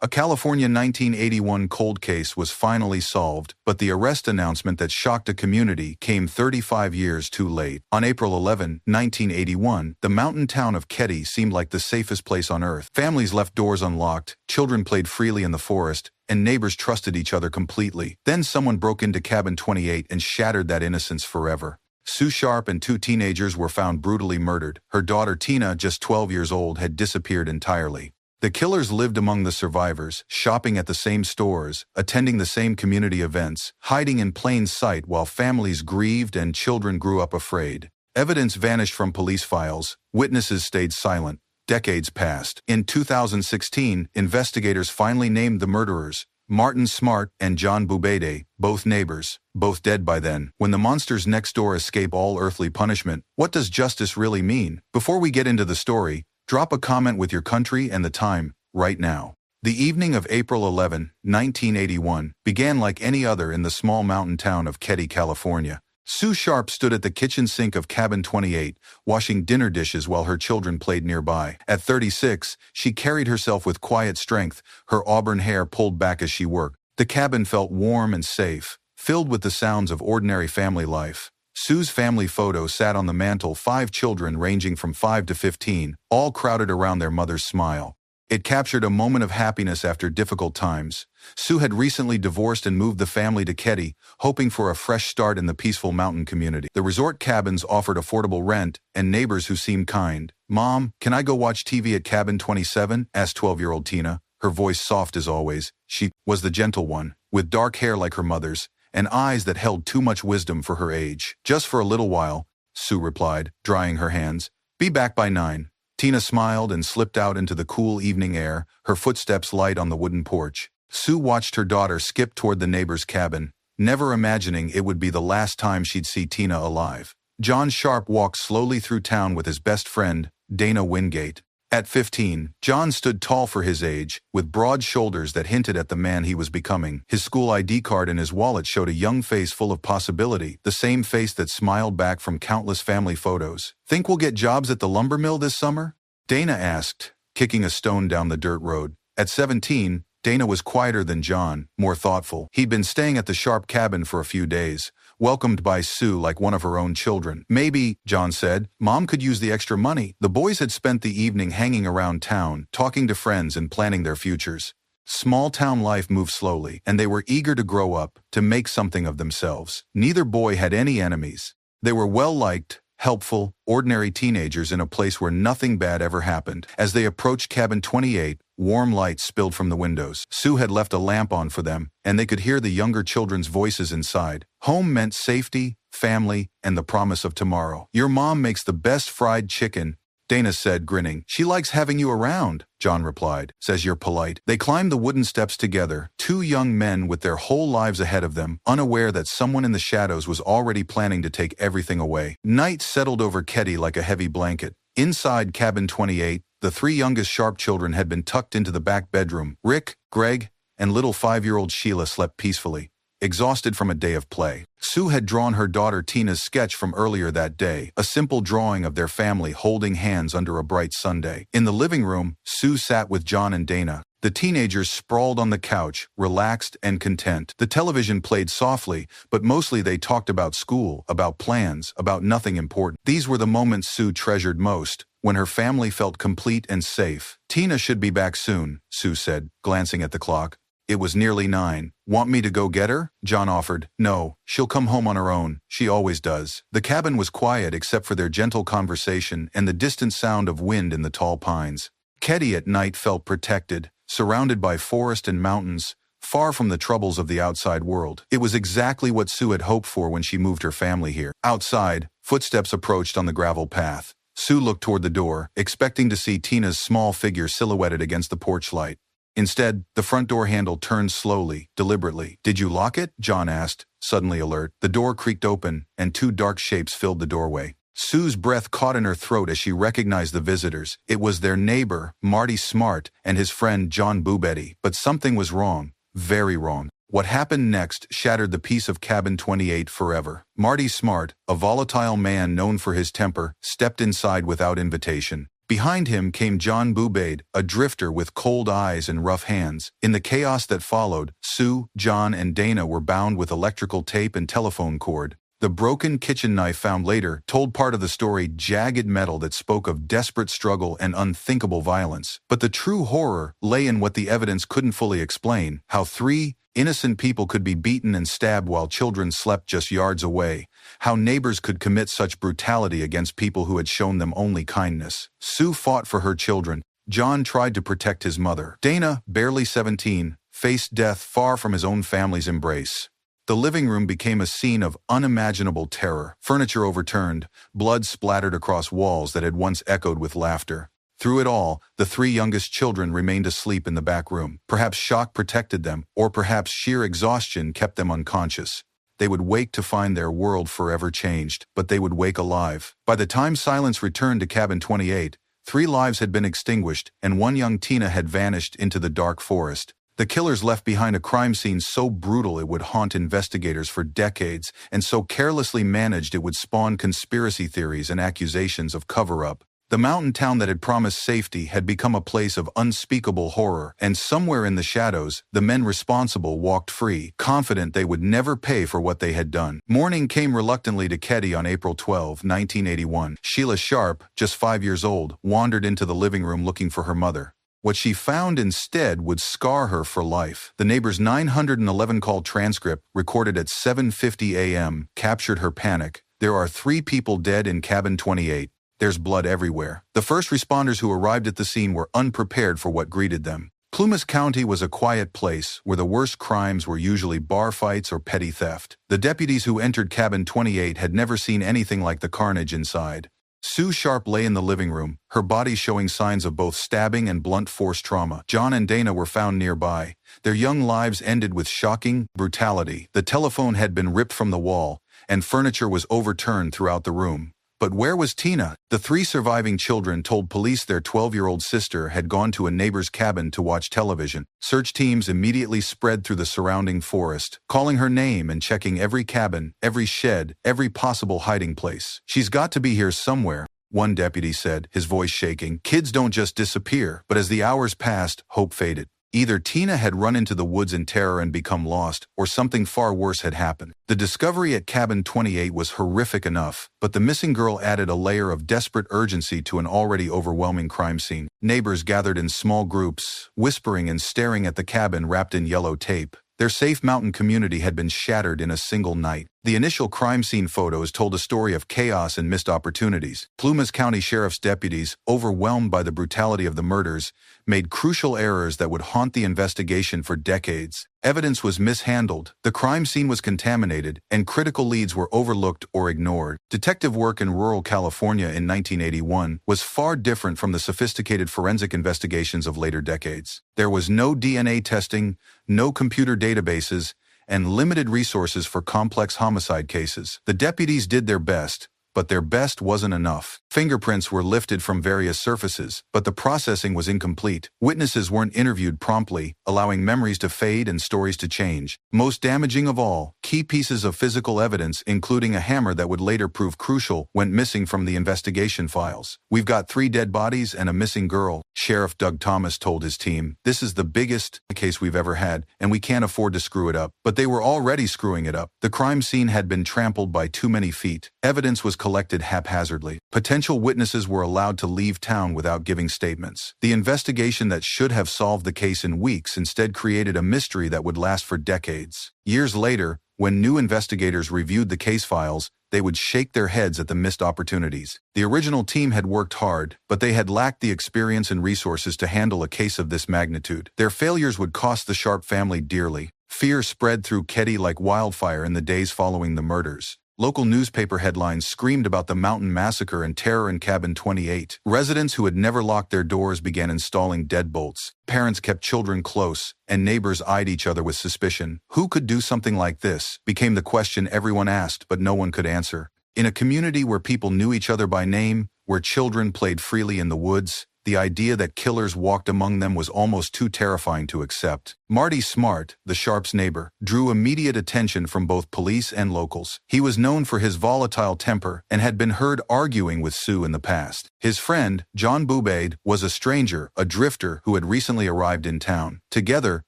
A California 1981 cold case was finally solved, but the arrest announcement that shocked a community came 35 years too late. On April 11, 1981, the mountain town of Keddie seemed like the safest place on earth. Families left doors unlocked, children played freely in the forest, and neighbors trusted each other completely. Then someone broke into cabin 28 and shattered that innocence forever. Sue Sharp and two teenagers were found brutally murdered. Her daughter Tina, just 12 years old, had disappeared entirely. The killers lived among the survivors, shopping at the same stores, attending the same community events, hiding in plain sight while families grieved and children grew up afraid. Evidence vanished from police files, witnesses stayed silent. Decades passed. In 2016, investigators finally named the murderers, Marty Smartt and Boubede, both neighbors, both dead by then. When the monsters next door escape all earthly punishment, what does justice really mean? Before we get into the story, drop a comment with your country and the time, right now. The evening of April 11, 1981, began like any other in the small mountain town of Keddie, California. Sue Sharp stood at the kitchen sink of cabin 28, washing dinner dishes while her children played nearby. At 36, she carried herself with quiet strength, her auburn hair pulled back as she worked. The cabin felt warm and safe, filled with the sounds of ordinary family life. Sue's family photo sat on the mantel, 5 children ranging from 5 to 15, all crowded around their mother's smile. It captured a moment of happiness after difficult times. Sue had recently divorced and moved the family to Keddie, hoping for a fresh start in the peaceful mountain community. The resort cabins offered affordable rent and neighbors who seemed kind. "Mom, can I go watch TV at cabin 27? Asked 12-year-old Tina, her voice soft as always. She was the gentle one, with dark hair like her mother's, and eyes that held too much wisdom for her age. "Just for a little while," Sue replied, drying her hands. "Be back by 9. Tina smiled and slipped out into the cool evening air, her footsteps light on the wooden porch. Sue watched her daughter skip toward the neighbor's cabin, never imagining it would be the last time she'd see Tina alive. John Sharp walked slowly through town with his best friend, Dana Wingate. At 15, John stood tall for his age, with broad shoulders that hinted at the man he was becoming. His school ID card in his wallet showed a young face full of possibility, the same face that smiled back from countless family photos. "Think we'll get jobs at the lumber mill this summer?" Dana asked, kicking a stone down the dirt road. At 17, Dana was quieter than John, more thoughtful. He'd been staying at the Sharp cabin for a few days, welcomed by Sue like one of her own children. "Maybe," John said, "Mom could use the extra money." The boys had spent the evening hanging around town, talking to friends and planning their futures. Small town life moved slowly, and they were eager to grow up, to make something of themselves. Neither boy had any enemies. They were well-liked, helpful, ordinary teenagers in a place where nothing bad ever happened. As they approached cabin 28, warm light spilled from the windows. Sue had left a lamp on for them, and they could hear the younger children's voices inside. Home meant safety, family, and the promise of tomorrow. "Your mom makes the best fried chicken," Dana said, grinning. "She likes having you around," John replied. "Says you're polite." They climbed the wooden steps together, 2 young men with their whole lives ahead of them, unaware that someone in the shadows was already planning to take everything away. Night settled over Keddie like a heavy blanket. Inside cabin 28, the 3 youngest Sharp children had been tucked into the back bedroom. Rick, Greg, and little 5-year-old Sheila slept peacefully, exhausted from a day of play. Sue had drawn her daughter Tina's sketch from earlier that day, a simple drawing of their family holding hands under a bright Sunday. In the living room, Sue sat with John and Dana. The teenagers sprawled on the couch, relaxed and content. The television played softly, but mostly they talked about school, about plans, about nothing important. These were the moments Sue treasured most, when her family felt complete and safe. "Tina should be back soon," Sue said, glancing at the clock. It was nearly 9. "Want me to go get her?" John offered. "No, she'll come home on her own. She always does." The cabin was quiet except for their gentle conversation and the distant sound of wind in the tall pines. Keddie at night felt protected, surrounded by forest and mountains, far from the troubles of the outside world. It was exactly what Sue had hoped for when she moved her family here. Outside, footsteps approached on the gravel path. Sue looked toward the door, expecting to see Tina's small figure silhouetted against the porch light. Instead, the front door handle turned slowly, deliberately. "Did you lock it?" John asked, suddenly alert. The door creaked open, and 2 dark shapes filled the doorway. Sue's breath caught in her throat as she recognized the visitors. It was their neighbor, Marty Smartt, and his friend Boubede. But something was wrong, very wrong. What happened next shattered the peace of cabin 28 forever. Marty Smartt, a volatile man known for his temper, stepped inside without invitation. Behind him came John Boubede, a drifter with cold eyes and rough hands. In the chaos that followed, Sue, John, and Dana were bound with electrical tape and telephone cord. The broken kitchen knife found later told part of the story, jagged metal that spoke of desperate struggle and unthinkable violence. But the true horror lay in what the evidence couldn't fully explain: how 3 innocent people could be beaten and stabbed while children slept just yards away, how neighbors could commit such brutality against people who had shown them only kindness. Sue fought for her children. John tried to protect his mother. Dana, barely 17, faced death far from his own family's embrace. The living room became a scene of unimaginable terror. Furniture overturned, blood splattered across walls that had once echoed with laughter. Through it all, the 3 youngest children remained asleep in the back room. Perhaps shock protected them, or perhaps sheer exhaustion kept them unconscious. They would wake to find their world forever changed, but they would wake alive. By the time silence returned to Cabin 28, 3 lives had been extinguished, and 1 young Tina had vanished into the dark forest. The killers left behind a crime scene so brutal it would haunt investigators for decades, and so carelessly managed it would spawn conspiracy theories and accusations of cover-up. The mountain town that had promised safety had become a place of unspeakable horror, and somewhere in the shadows, the men responsible walked free, confident they would never pay for what they had done. Morning came reluctantly to Keddie on April 12, 1981. Sheila Sharp, just 5 years old, wandered into the living room looking for her mother. What she found instead would scar her for life. The neighbor's 911 call transcript, recorded at 7:50 a.m., captured her panic. There are 3 people dead in Cabin 28. There's blood everywhere. The first responders who arrived at the scene were unprepared for what greeted them. Plumas County was a quiet place where the worst crimes were usually bar fights or petty theft. The deputies who entered Cabin 28 had never seen anything like the carnage inside. Sue Sharp lay in the living room, her body showing signs of both stabbing and blunt force trauma. John and Dana were found nearby. Their young lives ended with shocking brutality. The telephone had been ripped from the wall, and furniture was overturned throughout the room. But where was Tina? The 3 surviving children told police their 12-year-old sister had gone to a neighbor's cabin to watch television. Search teams immediately spread through the surrounding forest, calling her name and checking every cabin, every shed, every possible hiding place. "She's got to be here somewhere," one deputy said, his voice shaking. Kids don't just disappear. But as the hours passed, hope faded. Either Tina had run into the woods in terror and become lost, or something far worse had happened. The discovery at Cabin 28 was horrific enough, but the missing girl added a layer of desperate urgency to an already overwhelming crime scene. Neighbors gathered in small groups, whispering and staring at the cabin wrapped in yellow tape. Their safe mountain community had been shattered in a single night. The initial crime scene photos told a story of chaos and missed opportunities. Plumas County Sheriff's deputies, overwhelmed by the brutality of the murders, made crucial errors that would haunt the investigation for decades. Evidence was mishandled, the crime scene was contaminated, and critical leads were overlooked or ignored. Detective work in rural California in 1981 was far different from the sophisticated forensic investigations of later decades. There was no DNA testing, no computer databases, and limited resources for complex homicide cases. The deputies did their best, but their best wasn't enough. Fingerprints were lifted from various surfaces, but the processing was incomplete. Witnesses weren't interviewed promptly, allowing memories to fade and stories to change. Most damaging of all, key pieces of physical evidence, including a hammer that would later prove crucial, went missing from the investigation files. "We've got 3 dead bodies and a missing girl," Sheriff Doug Thomas told his team. "This is the biggest case we've ever had, and we can't afford to screw it up." But they were already screwing it up. The crime scene had been trampled by too many feet. Evidence was collected haphazardly. Potential witnesses were allowed to leave town without giving statements. The investigation that should have solved the case in weeks instead created a mystery that would last for decades. Years later, when new investigators reviewed the case files, they would shake their heads at the missed opportunities. The original team had worked hard, but they had lacked the experience and resources to handle a case of this magnitude. Their failures would cost the Sharp family dearly. Fear spread through Keddie like wildfire in the days following the murders. Local newspaper headlines screamed about the mountain massacre and terror in Cabin 28. Residents who had never locked their doors began installing deadbolts. Parents kept children close, and neighbors eyed each other with suspicion. Who could do something like this? Became the question everyone asked, but no one could answer. In a community where people knew each other by name, where children played freely in the woods, The idea that killers walked among them was almost too terrifying to accept. Marty Smartt, the Sharps' neighbor, drew immediate attention from both police and locals. He was known for his volatile temper and had been heard arguing with Sue in the past. His friend, John Boubede, was a stranger, a drifter who had recently arrived in town. Together,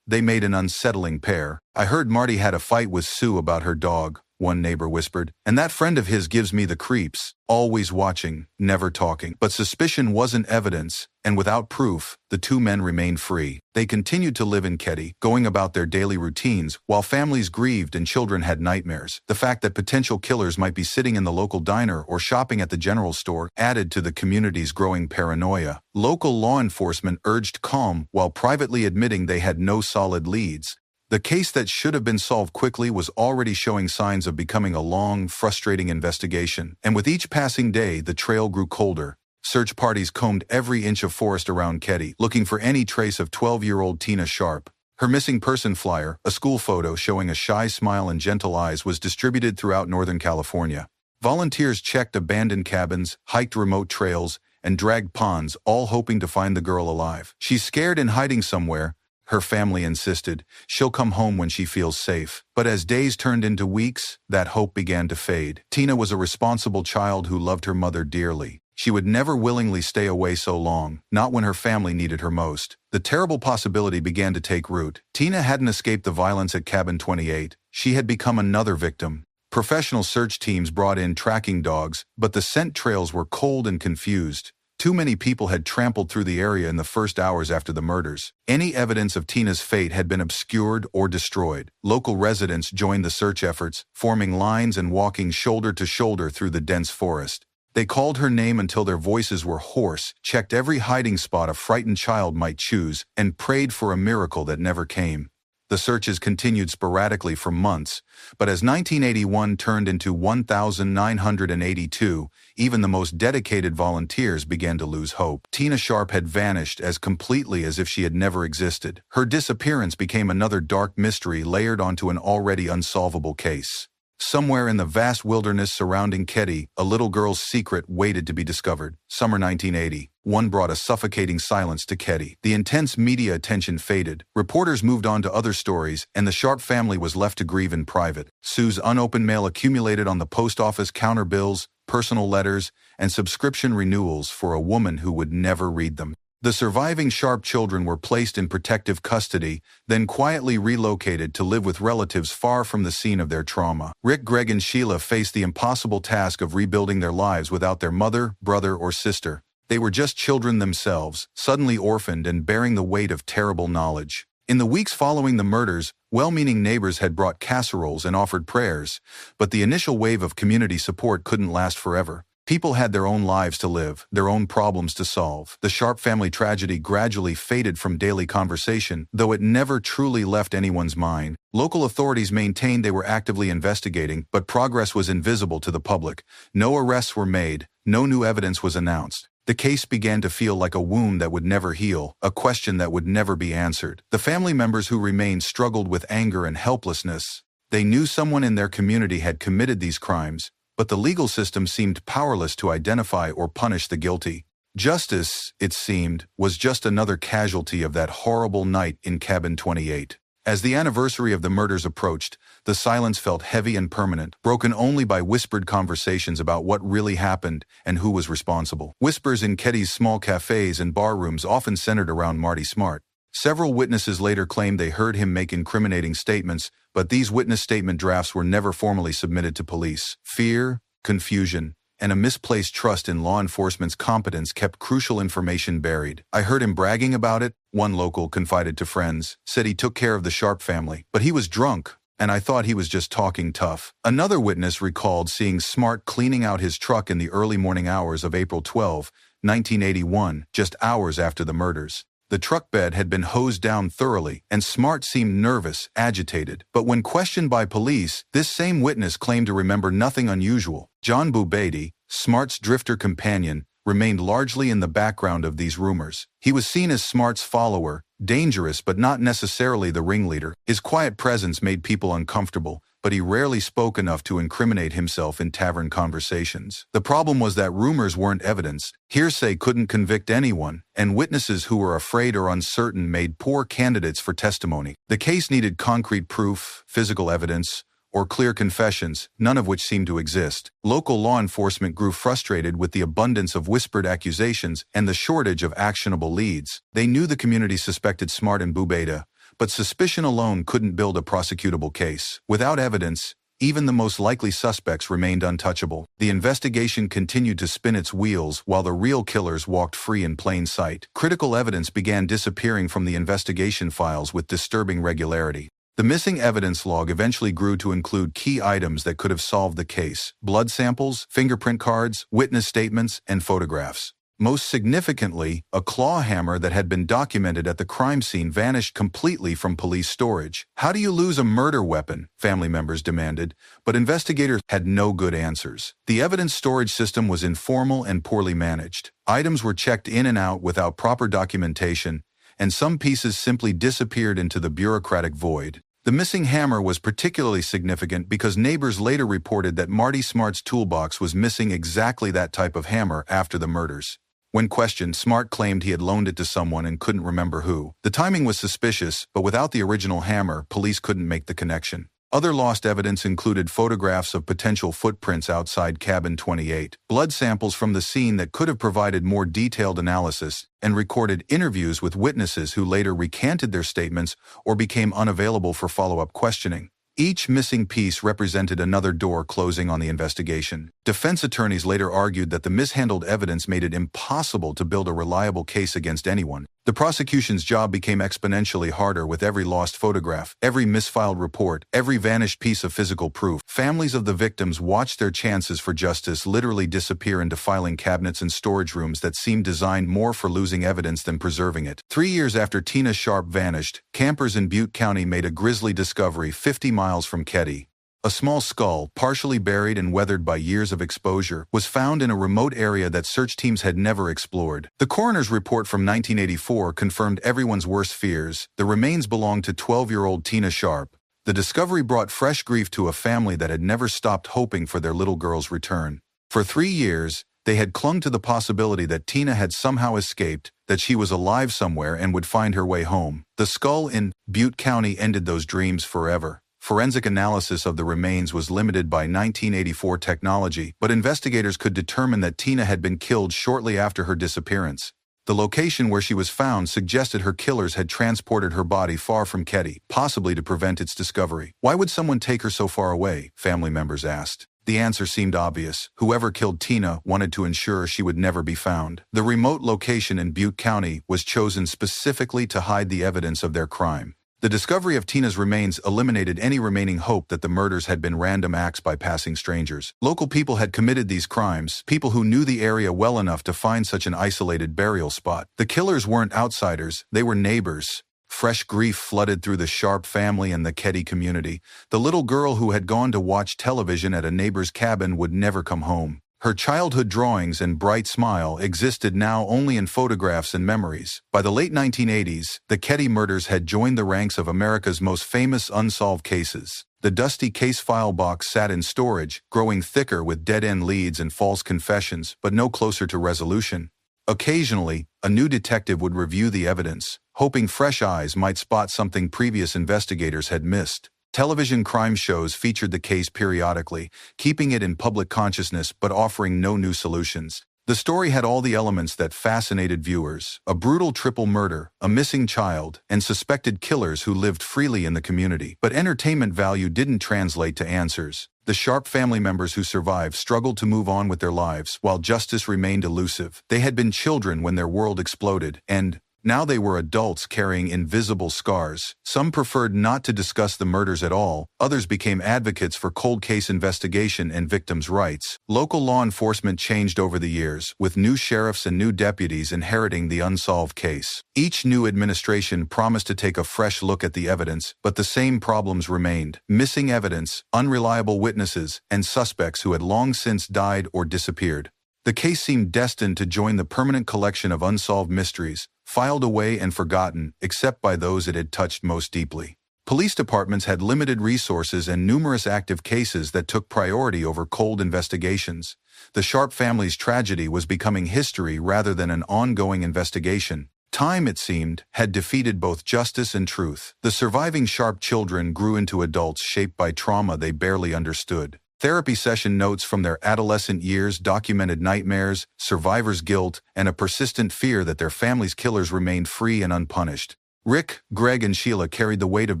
they made an unsettling pair. "I heard Marty had a fight with Sue about her dog," one neighbor whispered, "and that friend of his gives me the creeps. Always watching, never talking." But suspicion wasn't evidence, and without proof, the two men remained free. They continued to live in Keddie, going about their daily routines, while families grieved and children had nightmares. The fact that potential killers might be sitting in the local diner or shopping at the general store added to the community's growing paranoia. Local law enforcement urged calm while privately admitting they had no solid leads. The case that should have been solved quickly was already showing signs of becoming a long, frustrating investigation, and with each passing day, the trail grew colder. Search parties combed every inch of forest around Keddie, looking for any trace of 12-year-old Tina Sharp. Her missing person flyer, a school photo showing a shy smile and gentle eyes, was distributed throughout Northern California. Volunteers checked abandoned cabins, hiked remote trails, and dragged ponds, all hoping to find the girl alive. "She's scared and hiding somewhere," her family insisted. "She'll come home when she feels safe." But as days turned into weeks, that hope began to fade. Tina was a responsible child who loved her mother dearly. She would never willingly stay away so long, not when her family needed her most. The terrible possibility began to take root. Tina hadn't escaped the violence at Cabin 28. She had become another victim. Professional search teams brought in tracking dogs, but the scent trails were cold and confused. Too many people had trampled through the area in the first hours after the murders. Any evidence of Tina's fate had been obscured or destroyed. Local residents joined the search efforts, forming lines and walking shoulder to shoulder through the dense forest. They called her name until their voices were hoarse, checked every hiding spot a frightened child might choose, and prayed for a miracle that never came. The searches continued sporadically for months, but as 1981 turned into 1982, even the most dedicated volunteers began to lose hope. Tina Sharp had vanished as completely as if she had never existed. Her disappearance became another dark mystery layered onto an already unsolvable case. Somewhere in the vast wilderness surrounding Keddie, a little girl's secret waited to be discovered. Summer 1981 brought a suffocating silence to Keddie. The intense media attention faded. Reporters moved on to other stories, and the Sharp family was left to grieve in private. Sue's unopened mail accumulated on the post office counter, bills, personal letters, and subscription renewals for a woman who would never read them. The surviving Sharp children were placed in protective custody, then quietly relocated to live with relatives far from the scene of their trauma. Rick, Greg, and Sheila faced the impossible task of rebuilding their lives without their mother, brother, or sister. They were just children themselves, suddenly orphaned and bearing the weight of terrible knowledge. In the weeks following the murders, well-meaning neighbors had brought casseroles and offered prayers, but the initial wave of community support couldn't last forever. People had their own lives to live, their own problems to solve. The Sharp family tragedy gradually faded from daily conversation, though it never truly left anyone's mind. Local authorities maintained they were actively investigating, but progress was invisible to the public. No arrests were made, no new evidence was announced. The case began to feel like a wound that would never heal, a question that would never be answered. The family members who remained struggled with anger and helplessness. They knew someone in their community had committed these crimes, but the legal system seemed powerless to identify or punish the guilty. Justice, it seemed, was just another casualty of that horrible night in Cabin 28. As the anniversary of the murders approached, the silence felt heavy and permanent, broken only by whispered conversations about what really happened and who was responsible. Whispers in Keddie's small cafes and bar rooms often centered around Marty Smartt. Several witnesses later claimed they heard him make incriminating statements, but these witness statement drafts were never formally submitted to police. Fear, confusion, and a misplaced trust in law enforcement's competence kept crucial information buried. "I heard him bragging about it," one local confided to friends, said he took care of the Sharp family, but he was drunk, and I thought he was just talking tough. Another witness recalled seeing Smartt cleaning out his truck in the early morning hours of April 12, 1981, just hours after the murders. The truck bed had been hosed down thoroughly, and Smartt seemed nervous, agitated. But when questioned by police, this same witness claimed to remember nothing unusual. John Boubede, Smartt's drifter companion, remained largely in the background of these rumors. He was seen as Smart's follower, dangerous but not necessarily the ringleader. His quiet presence made people uncomfortable, but he rarely spoke enough to incriminate himself in tavern conversations. The problem was that rumors weren't evidence, hearsay couldn't convict anyone, and witnesses who were afraid or uncertain made poor candidates for testimony. The case needed concrete proof, physical evidence, or clear confessions, none of which seemed to exist. Local law enforcement grew frustrated with the abundance of whispered accusations and the shortage of actionable leads. They knew the community suspected Smartt and Boubede, but suspicion alone couldn't build a prosecutable case. Without evidence, even the most likely suspects remained untouchable. The investigation continued to spin its wheels while the real killers walked free in plain sight. Critical evidence began disappearing from the investigation files with disturbing regularity. The missing evidence log eventually grew to include key items that could have solved the case: blood samples, fingerprint cards, witness statements, and photographs. Most significantly, a claw hammer that had been documented at the crime scene vanished completely from police storage. How do you lose a murder weapon? Family members demanded, but investigators had no good answers. The evidence storage system was informal and poorly managed. Items were checked in and out without proper documentation, and some pieces simply disappeared into the bureaucratic void. The missing hammer was particularly significant because neighbors later reported that Marty Smart's toolbox was missing exactly that type of hammer after the murders. When questioned, Smartt claimed he had loaned it to someone and couldn't remember who. The timing was suspicious, but without the original hammer, police couldn't make the connection. Other lost evidence included photographs of potential footprints outside cabin 28, blood samples from the scene that could have provided more detailed analysis, and recorded interviews with witnesses who later recanted their statements or became unavailable for follow-up questioning. Each missing piece represented another door closing on the investigation. Defense attorneys later argued that the mishandled evidence made it impossible to build a reliable case against anyone. The prosecution's job became exponentially harder with every lost photograph, every misfiled report, every vanished piece of physical proof. Families of the victims watched their chances for justice literally disappear into filing cabinets and storage rooms that seemed designed more for losing evidence than preserving it. 3 years after Tina Sharp vanished, campers in Butte County made a grisly discovery 50 miles from Keddie. A small skull, partially buried and weathered by years of exposure, was found in a remote area that search teams had never explored. The coroner's report from 1984 confirmed everyone's worst fears. The remains belonged to 12-year-old Tina Sharp. The discovery brought fresh grief to a family that had never stopped hoping for their little girl's return. For 3 years, they had clung to the possibility that Tina had somehow escaped, that she was alive somewhere and would find her way home. The skull in Butte County ended those dreams forever. Forensic analysis of the remains was limited by 1984 technology, but investigators could determine that Tina had been killed shortly after her disappearance. The location where she was found suggested her killers had transported her body far from Keddie, possibly to prevent its discovery. Why would someone take her so far away? Family members asked. The answer seemed obvious. Whoever killed Tina wanted to ensure she would never be found. The remote location in Butte County was chosen specifically to hide the evidence of their crime. The discovery of Tina's remains eliminated any remaining hope that the murders had been random acts by passing strangers. Local people had committed these crimes, people who knew the area well enough to find such an isolated burial spot. The killers weren't outsiders, they were neighbors. Fresh grief flooded through the Sharp family and the Keddie community. The little girl who had gone to watch television at a neighbor's cabin would never come home. Her childhood drawings and bright smile existed now only in photographs and memories. By the late 1980s, the Keddie murders had joined the ranks of America's most famous unsolved cases. The dusty case file box sat in storage, growing thicker with dead-end leads and false confessions, but no closer to resolution. Occasionally, a new detective would review the evidence, hoping fresh eyes might spot something previous investigators had missed. Television crime shows featured the case periodically, keeping it in public consciousness but offering no new solutions. The story had all the elements that fascinated viewers: a brutal triple murder, a missing child, and suspected killers who lived freely in the community. But entertainment value didn't translate to answers. The Sharp family members who survived struggled to move on with their lives, while justice remained elusive. They had been children when their world exploded, and now they were adults carrying invisible scars. Some preferred not to discuss the murders at all. Others became advocates for cold case investigation and victims' rights. Local law enforcement changed over the years, with new sheriffs and new deputies inheriting the unsolved case. Each new administration promised to take a fresh look at the evidence, but the same problems remained: missing evidence, unreliable witnesses, and suspects who had long since died or disappeared. The case seemed destined to join the permanent collection of unsolved mysteries, filed away and forgotten, except by those it had touched most deeply. Police departments had limited resources and numerous active cases that took priority over cold investigations. The Sharp family's tragedy was becoming history rather than an ongoing investigation. Time, it seemed, had defeated both justice and truth. The surviving Sharp children grew into adults shaped by trauma they barely understood. Therapy session notes from their adolescent years documented nightmares, survivor's guilt, and a persistent fear that their family's killers remained free and unpunished. Rick, Greg, and Sheila carried the weight of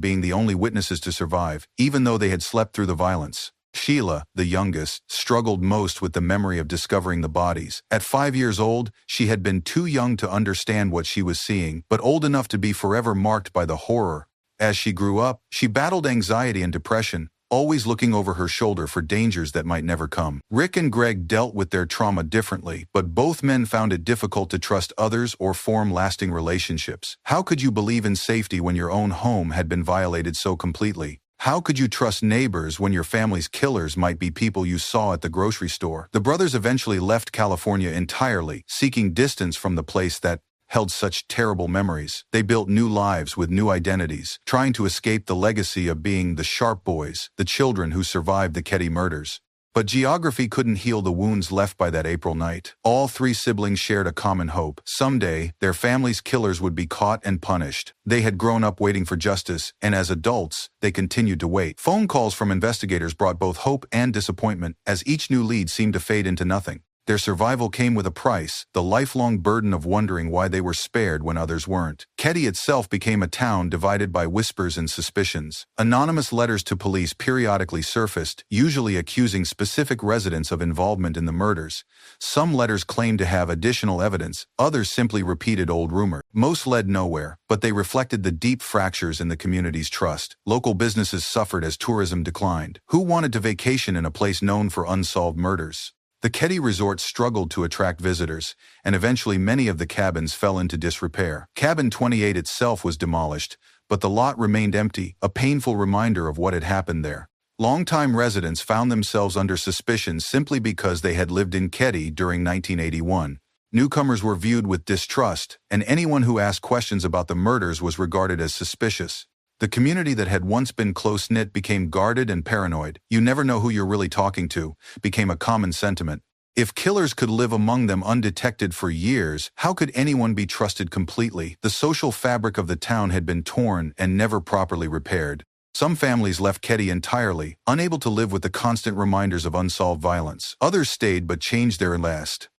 being the only witnesses to survive, even though they had slept through the violence. Sheila, the youngest, struggled most with the memory of discovering the bodies. At 5 years old, she had been too young to understand what she was seeing, but old enough to be forever marked by the horror. As she grew up, she battled anxiety and depression, always looking over her shoulder for dangers that might never come. Rick and Greg dealt with their trauma differently, but both men found it difficult to trust others or form lasting relationships. How could you believe in safety when your own home had been violated so completely? How could you trust neighbors when your family's killers might be people you saw at the grocery store? The brothers eventually left California entirely, seeking distance from the place that held such terrible memories. They built new lives with new identities, trying to escape the legacy of being the Sharp boys, the children who survived the Keddie murders. But geography couldn't heal the wounds left by that April night. All three siblings shared a common hope. Someday, their family's killers would be caught and punished. They had grown up waiting for justice, and as adults, they continued to wait. Phone calls from investigators brought both hope and disappointment, as each new lead seemed to fade into nothing. Their survival came with a price, the lifelong burden of wondering why they were spared when others weren't. Keddie itself became a town divided by whispers and suspicions. Anonymous letters to police periodically surfaced, usually accusing specific residents of involvement in the murders. Some letters claimed to have additional evidence, others simply repeated old rumors. Most led nowhere, but they reflected the deep fractures in the community's trust. Local businesses suffered as tourism declined. Who wanted to vacation in a place known for unsolved murders? The Keddie resort struggled to attract visitors, and eventually many of the cabins fell into disrepair. Cabin 28 itself was demolished, but the lot remained empty, a painful reminder of what had happened there. Longtime residents found themselves under suspicion simply because they had lived in Keddie during 1981. Newcomers were viewed with distrust, and anyone who asked questions about the murders was regarded as suspicious. The community that had once been close-knit became guarded and paranoid. "You never know who you're really talking to," became a common sentiment. If killers could live among them undetected for years, how could anyone be trusted completely? The social fabric of the town had been torn and never properly repaired. Some families left Keddie entirely, unable to live with the constant reminders of unsolved violence. Others stayed but changed their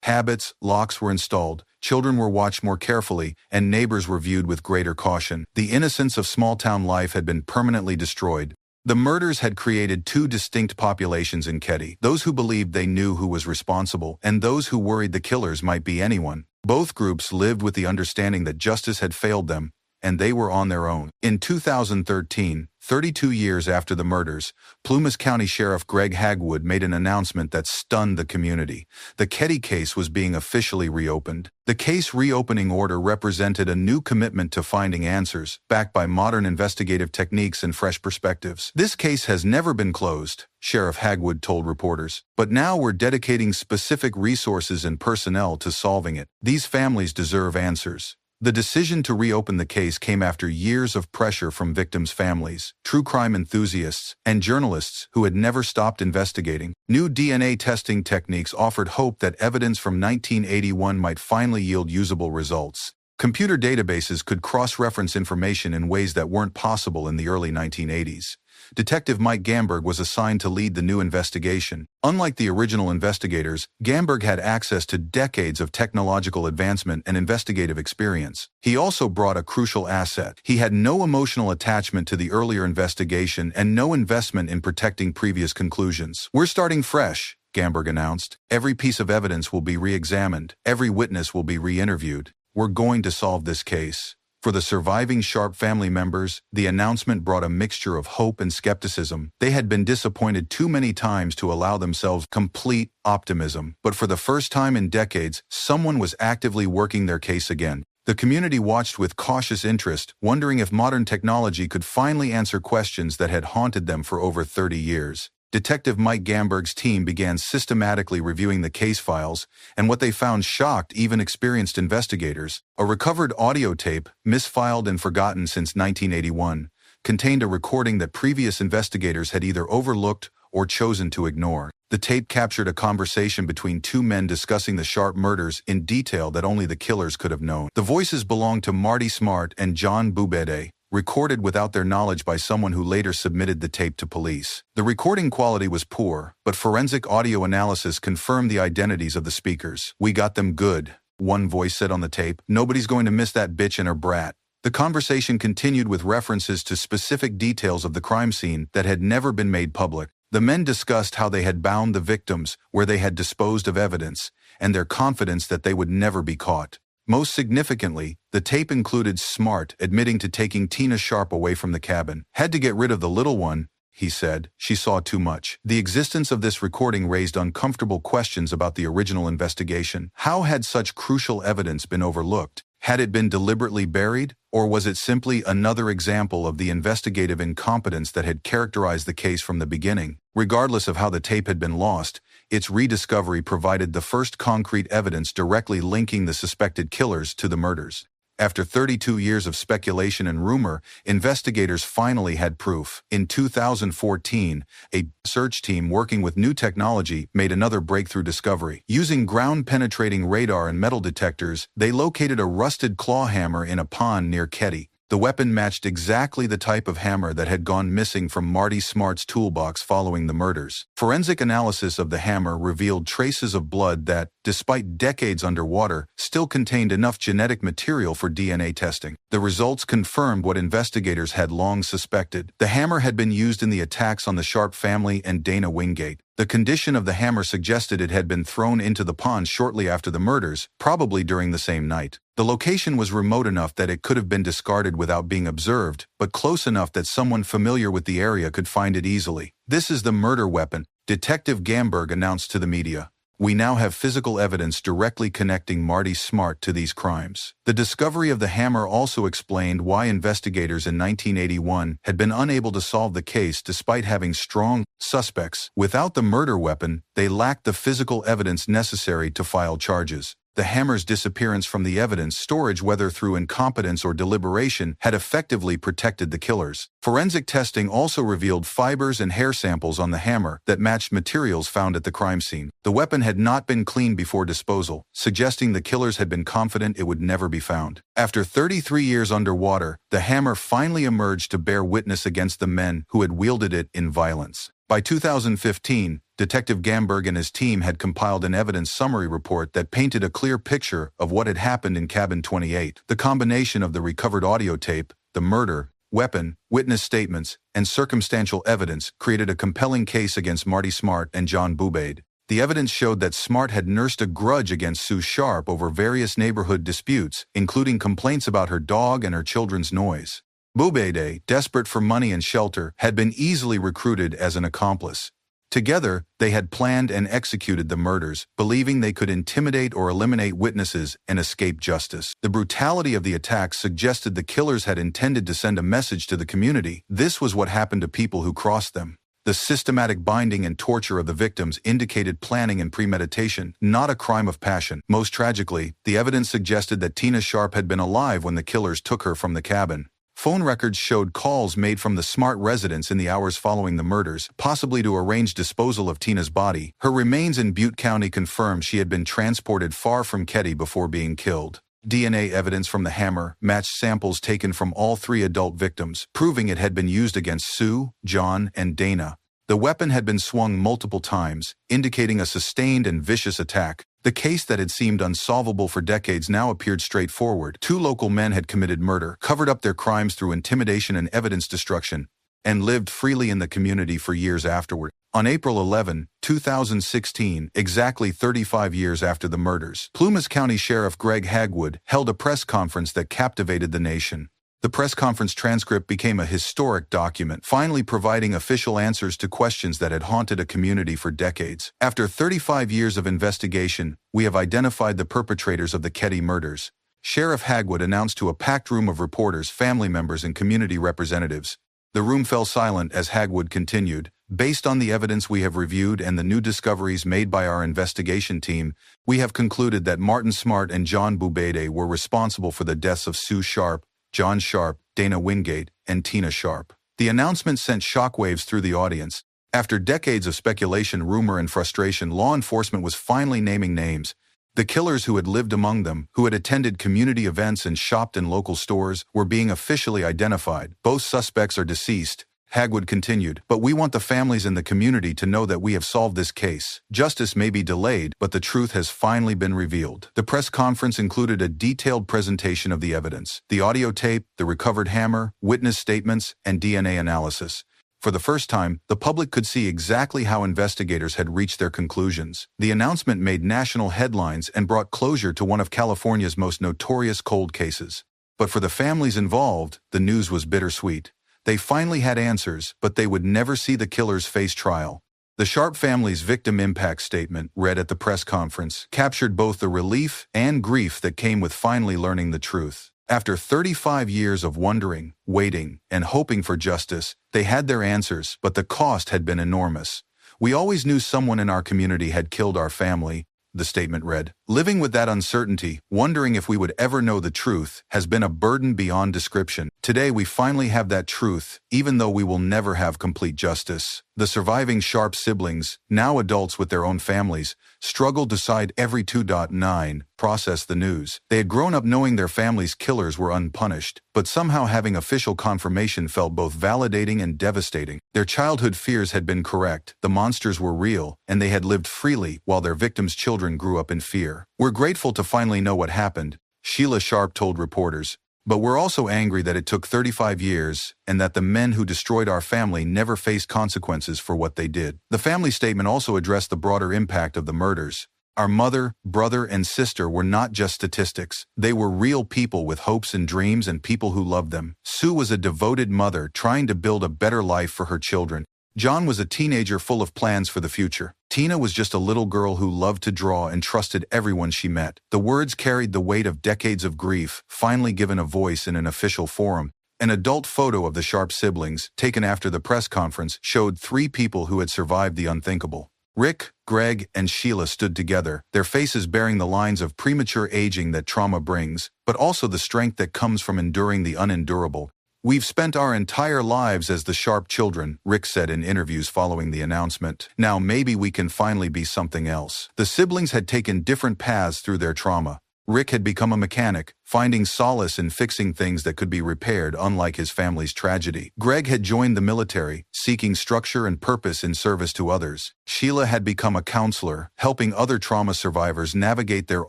habits, locks were installed, children were watched more carefully, and neighbors were viewed with greater caution. The innocence of small-town life had been permanently destroyed. The murders had created two distinct populations in Keddie, those who believed they knew who was responsible, and those who worried the killers might be anyone. Both groups lived with the understanding that justice had failed them, and they were on their own. In 2013, 32 years after the murders, Plumas County Sheriff Greg Hagwood made an announcement that stunned the community. The Keddie case was being officially reopened. The case reopening order represented a new commitment to finding answers, backed by modern investigative techniques and fresh perspectives. "This case has never been closed," Sheriff Hagwood told reporters, "but now we're dedicating specific resources and personnel to solving it. These families deserve answers." The decision to reopen the case came after years of pressure from victims' families, true crime enthusiasts, and journalists who had never stopped investigating. New DNA testing techniques offered hope that evidence from 1981 might finally yield usable results. Computer databases could cross-reference information in ways that weren't possible in the early 1980s. Detective Mike Gamberg was assigned to lead the new investigation. Unlike the original investigators, Gamberg had access to decades of technological advancement and investigative experience. He also brought a crucial asset. He had no emotional attachment to the earlier investigation and no investment in protecting previous conclusions. "We're starting fresh," Gamberg announced. "Every piece of evidence will be re-examined. Every witness will be re-interviewed. We're going to solve this case." For the surviving Sharp family members, the announcement brought a mixture of hope and skepticism. They had been disappointed too many times to allow themselves complete optimism. But for the first time in decades, someone was actively working their case again. The community watched with cautious interest, wondering if modern technology could finally answer questions that had haunted them for over 30 years. Detective Mike Gamberg's team began systematically reviewing the case files, and what they found shocked even experienced investigators. A recovered audio tape, misfiled and forgotten since 1981, contained a recording that previous investigators had either overlooked or chosen to ignore. The tape captured a conversation between two men discussing the Sharp murders in detail that only the killers could have known. The voices belonged to Marty Smartt and Boubede, recorded without their knowledge by someone who later submitted the tape to police. The recording quality was poor, but forensic audio analysis confirmed the identities of the speakers. "We got them good," one voice said on the tape. "Nobody's going to miss that bitch and her brat." The conversation continued with references to specific details of the crime scene that had never been made public. The men discussed how they had bound the victims, where they had disposed of evidence, and their confidence that they would never be caught. Most significantly, the tape included Smartt admitting to taking Tina Sharp away from the cabin. "Had to get rid of the little one," he said. "She saw too much." The existence of this recording raised uncomfortable questions about the original investigation. How had such crucial evidence been overlooked? Had it been deliberately buried, or was it simply another example of the investigative incompetence that had characterized the case from the beginning? Regardless of how the tape had been lost, its rediscovery provided the first concrete evidence directly linking the suspected killers to the murders. After 32 years of speculation and rumor, investigators finally had proof. In 2014, a search team working with new technology made another breakthrough discovery. Using ground-penetrating radar and metal detectors, they located a rusted claw hammer in a pond near Keddie. The weapon matched exactly the type of hammer that had gone missing from Marty Smartt's toolbox following the murders. Forensic analysis of the hammer revealed traces of blood that, despite decades underwater, still contained enough genetic material for DNA testing. The results confirmed what investigators had long suspected. The hammer had been used in the attacks on the Sharp family and Dana Wingate. The condition of the hammer suggested it had been thrown into the pond shortly after the murders, probably during the same night. The location was remote enough that it could have been discarded without being observed, but close enough that someone familiar with the area could find it easily. "This is the murder weapon," Detective Gamberg announced to the media. "We now have physical evidence directly connecting Marty Smartt to these crimes." The discovery of the hammer also explained why investigators in 1981 had been unable to solve the case despite having strong suspects. Without the murder weapon, they lacked the physical evidence necessary to file charges. The hammer's disappearance from the evidence storage, whether through incompetence or deliberation, had effectively protected the killers. Forensic testing also revealed fibers and hair samples on the hammer that matched materials found at the crime scene. The weapon had not been cleaned before disposal, suggesting the killers had been confident it would never be found. After 33 years underwater, the hammer finally emerged to bear witness against the men who had wielded it in violence. By 2015, Detective Gamberg and his team had compiled an evidence summary report that painted a clear picture of what had happened in Cabin 28. The combination of the recovered audio tape, the murder, weapon, witness statements, and circumstantial evidence created a compelling case against Marty Smartt and Boubede. The evidence showed that Smartt had nursed a grudge against Sue Sharp over various neighborhood disputes, including complaints about her dog and her children's noise. Boubede, desperate for money and shelter, had been easily recruited as an accomplice. Together, they had planned and executed the murders, believing they could intimidate or eliminate witnesses and escape justice. The brutality of the attacks suggested the killers had intended to send a message to the community. This was what happened to people who crossed them. The systematic binding and torture of the victims indicated planning and premeditation, not a crime of passion. Most tragically, the evidence suggested that Tina Sharp had been alive when the killers took her from the cabin. Phone records showed calls made from the Smartt residence in the hours following the murders, possibly to arrange disposal of Tina's body. Her remains in Butte County confirmed she had been transported far from Keddie before being killed. DNA evidence from the hammer matched samples taken from all three adult victims, proving it had been used against Sue, John, and Dana. The weapon had been swung multiple times, indicating a sustained and vicious attack. The case that had seemed unsolvable for decades now appeared straightforward. Two local men had committed murder, covered up their crimes through intimidation and evidence destruction, and lived freely in the community for years afterward. On April 11, 2016, exactly 35 years after the murders, Plumas County Sheriff Greg Hagwood held a press conference that captivated the nation. The press conference transcript became a historic document, finally providing official answers to questions that had haunted a community for decades. After 35 years of investigation, we have identified the perpetrators of the Keddie murders, Sheriff Hagwood announced to a packed room of reporters, family members, and community representatives. The room fell silent as Hagwood continued. Based on the evidence we have reviewed and the new discoveries made by our investigation team, we have concluded that Marty Smartt and John Boubede were responsible for the deaths of Sue Sharp, John Sharp, Dana Wingate, and Tina Sharp. The announcement sent shockwaves through the audience. After decades of speculation, rumor, and frustration, law enforcement was finally naming names. The killers who had lived among them, who had attended community events and shopped in local stores, were being officially identified. Both suspects are deceased, Hagwood continued, but we want the families and the community to know that we have solved this case. Justice may be delayed, but the truth has finally been revealed. The press conference included a detailed presentation of the evidence, the audio tape, the recovered hammer, witness statements, and DNA analysis. For the first time, the public could see exactly how investigators had reached their conclusions. The announcement made national headlines and brought closure to one of California's most notorious cold cases. But for the families involved, the news was bittersweet. They finally had answers, but they would never see the killers face trial. The Sharp family's victim impact statement, read at the press conference, captured both the relief and grief that came with finally learning the truth. After 35 years of wondering, waiting, and hoping for justice, they had their answers, but the cost had been enormous. We always knew someone in our community had killed our family, the statement read. Living with that uncertainty, wondering if we would ever know the truth, has been a burden beyond description. Today we finally have that truth, even though we will never have complete justice. The surviving Sharp siblings, now adults with their own families, struggled to decide every 2.9 process the news. They had grown up knowing their family's killers were unpunished, but somehow having official confirmation felt both validating and devastating. Their childhood fears had been correct, the monsters were real, and they had lived freely while their victims' children grew up in fear. We're grateful to finally know what happened, Sheila Sharp told reporters. But we're also angry that it took 35 years and that the men who destroyed our family never faced consequences for what they did. The family statement also addressed the broader impact of the murders. Our mother, brother, and sister were not just statistics. They were real people with hopes and dreams and people who loved them. Sue was a devoted mother trying to build a better life for her children. John was a teenager full of plans for the future. Tina was just a little girl who loved to draw and trusted everyone she met. The words carried the weight of decades of grief, finally given a voice in an official forum. An adult photo of the Sharp siblings, taken after the press conference, showed 3 people who had survived the unthinkable. Rick, Greg, and Sheila stood together, their faces bearing the lines of premature aging that trauma brings, but also the strength that comes from enduring the unendurable. We've spent our entire lives as the Sharp children, Rick said in interviews following the announcement. Now maybe we can finally be something else. The siblings had taken different paths through their trauma. Rick had become a mechanic, finding solace in fixing things that could be repaired, unlike his family's tragedy. Greg had joined the military, seeking structure and purpose in service to others. Sheila had become a counselor, helping other trauma survivors navigate their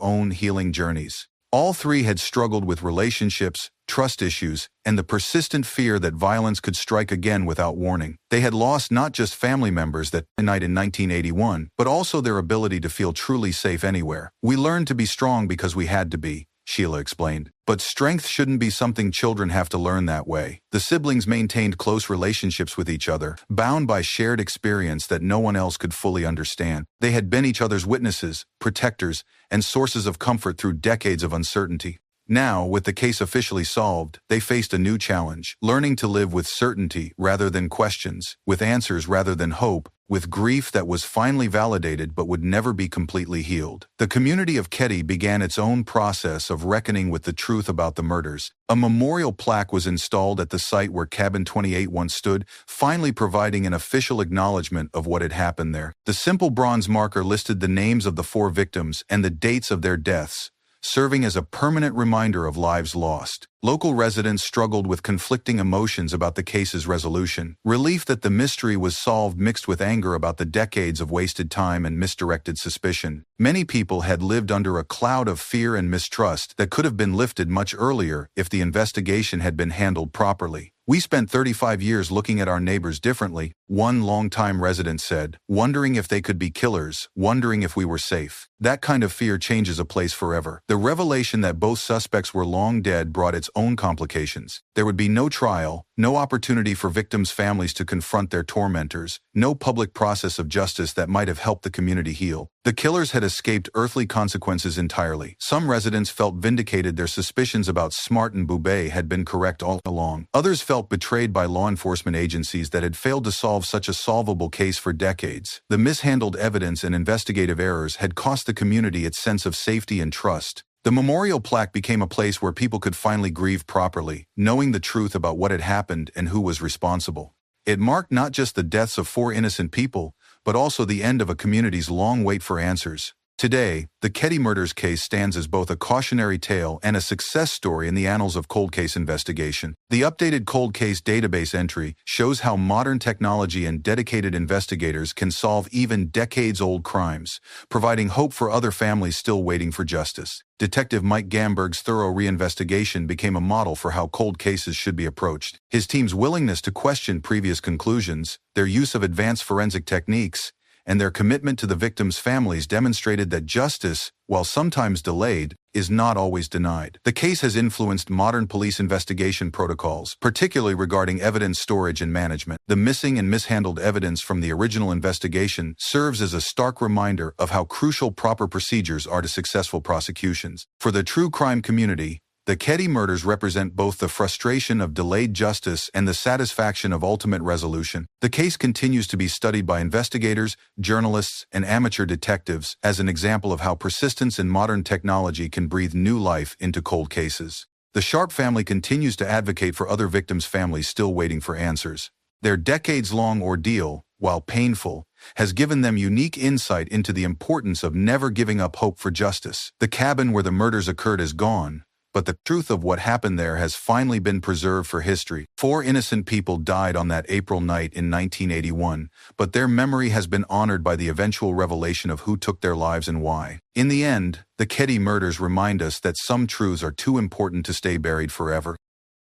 own healing journeys. All 3 had struggled with relationships, trust issues, and the persistent fear that violence could strike again without warning. They had lost not just family members that night in 1981, but also their ability to feel truly safe anywhere. We learned to be strong because we had to be, Sheila explained. But strength shouldn't be something children have to learn that way. The siblings maintained close relationships with each other, bound by shared experience that no one else could fully understand. They had been each other's witnesses, protectors, and sources of comfort through decades of uncertainty. Now, with the case officially solved, they faced a new challenge, learning to live with certainty rather than questions, with answers rather than hope, with grief that was finally validated but would never be completely healed. The community of Keddie began its own process of reckoning with the truth about the murders. A memorial plaque was installed at the site where Cabin 28 once stood, finally providing an official acknowledgement of what had happened there. The simple bronze marker listed the names of the 4 victims and the dates of their deaths, serving as a permanent reminder of lives lost. Local residents struggled with conflicting emotions about the case's resolution. Relief that the mystery was solved mixed with anger about the decades of wasted time and misdirected suspicion. Many people had lived under a cloud of fear and mistrust that could have been lifted much earlier if the investigation had been handled properly. We spent 35 years looking at our neighbors differently, one longtime resident said, wondering if they could be killers, wondering if we were safe. That kind of fear changes a place forever. The revelation that both suspects were long dead brought its own complications. There would be no trial, no opportunity for victims' families to confront their tormentors, no public process of justice that might have helped the community heal. The killers had escaped earthly consequences entirely. Some residents felt vindicated, their suspicions about Smartt and Boubede had been correct all along. Others felt betrayed by law enforcement agencies that had failed to solve solve such a solvable case for decades. The mishandled evidence and investigative errors had cost the community its sense of safety and trust. The memorial plaque became a place where people could finally grieve properly, knowing the truth about what had happened and who was responsible. It marked not just the deaths of 4 innocent people, but also the end of a community's long wait for answers. Today, the Keddie murders case stands as both a cautionary tale and a success story in the annals of cold case investigation. The updated cold case database entry shows how modern technology and dedicated investigators can solve even decades-old crimes, providing hope for other families still waiting for justice. Detective Mike Gamberg's thorough reinvestigation became a model for how cold cases should be approached. His team's willingness to question previous conclusions, their use of advanced forensic techniques, and their commitment to the victims' families demonstrated that justice, while sometimes delayed, is not always denied. The case has influenced modern police investigation protocols, particularly regarding evidence storage and management. The missing and mishandled evidence from the original investigation serves as a stark reminder of how crucial proper procedures are to successful prosecutions. For the true crime community, the Keddie murders represent both the frustration of delayed justice and the satisfaction of ultimate resolution. The case continues to be studied by investigators, journalists, and amateur detectives as an example of how persistence in modern technology can breathe new life into cold cases. The Sharp family continues to advocate for other victims' families still waiting for answers. Their decades-long ordeal, while painful, has given them unique insight into the importance of never giving up hope for justice. The cabin where the murders occurred is gone, but the truth of what happened there has finally been preserved for history. 4 innocent people died on that April night in 1981, but their memory has been honored by the eventual revelation of who took their lives and why. In the end, the Keddie murders remind us that some truths are too important to stay buried forever.